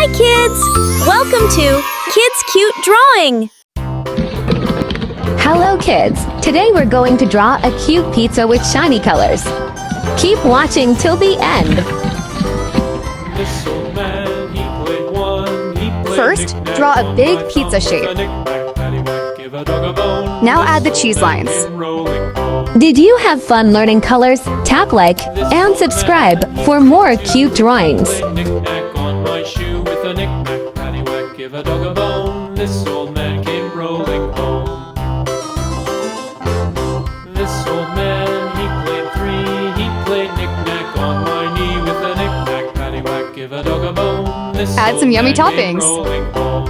Hi, kids! Welcome to Kids Cute Drawing! Hello, kids! Today we're going to draw a cute pizza with shiny colors. Keep watching till the end. First, draw a big pizza shape. Now add the cheese lines. Did you have fun learning colors? Tap like and subscribe for more cute drawings. This old man came rolling home. This old man, he played three. He played knick-knack on my knee with a knick-knack, paddywhack, give a dog a bone. This Add some yummy toppings. rolling home.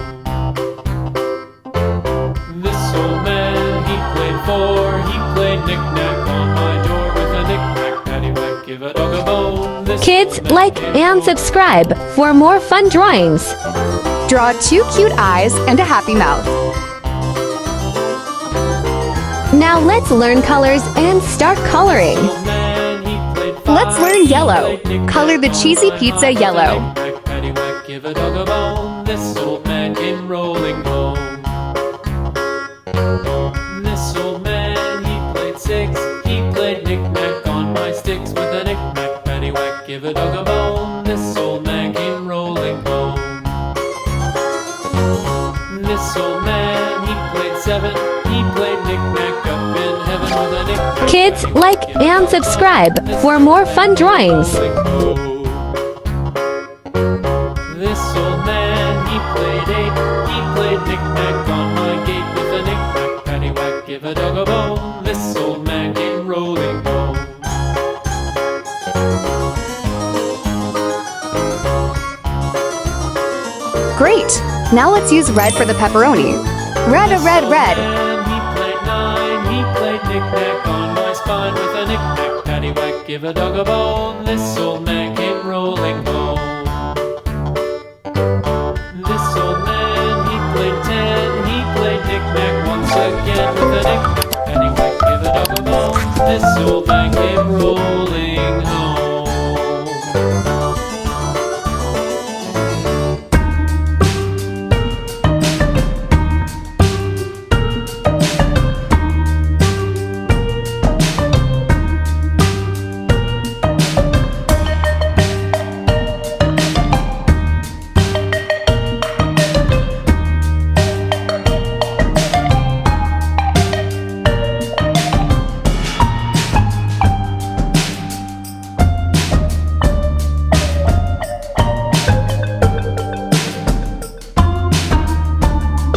This old man, he played four. He played knick-knack on my door with a knick-knack, paddywhack, give a dog a bone. Kids, like and subscribe for more fun drawings. Draw two cute eyes and a happy mouth. Now let's learn colors and start coloring. Let's learn yellow. Color the cheesy pizza yellow. Give a dog a bone. This old man came rolling home. This old man, he played six. He played knick-knack on my sticks with a knick-knack, paddywhack, give a dog a bone. This old man came rolling home. This old man, he played seven. He played knick-knack up in heaven with a knick-knack. Kids, like and subscribe for more fun drawings. This old man, he played eight. He played knick-knack on my gate with a knick-knack, paddywhack, give a dog a bone. This old man came rolling home. Great! Now let's use red for the pepperoni. Red, red, red. He played nine. He played knick-knack on my spine with a knick-knack, paddywhack, give a dog a bone. This old man came rolling home. This old man, he played ten. He played knick-knack once again with a knick-knack, paddywhack, give a dog a bone. This old man came rolling home.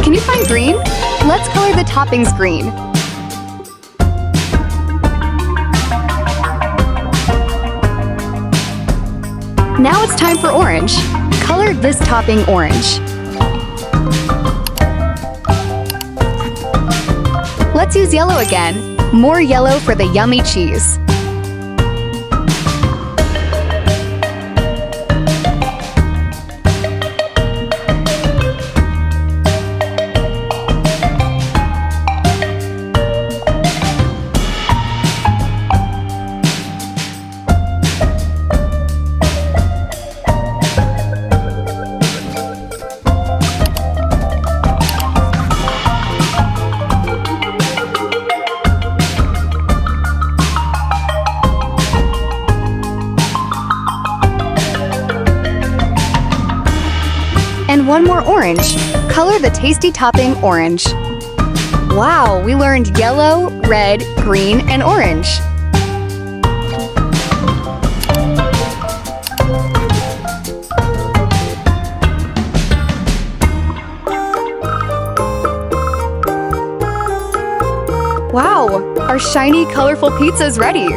Can you find green? Let's color the toppings green. Now it's time for orange. Color this topping orange. Let's use yellow again. More yellow for the yummy cheese. And one more orange. Color the tasty topping orange. Wow, we learned yellow, red, green, and orange. Wow, our shiny, colorful pizza is ready.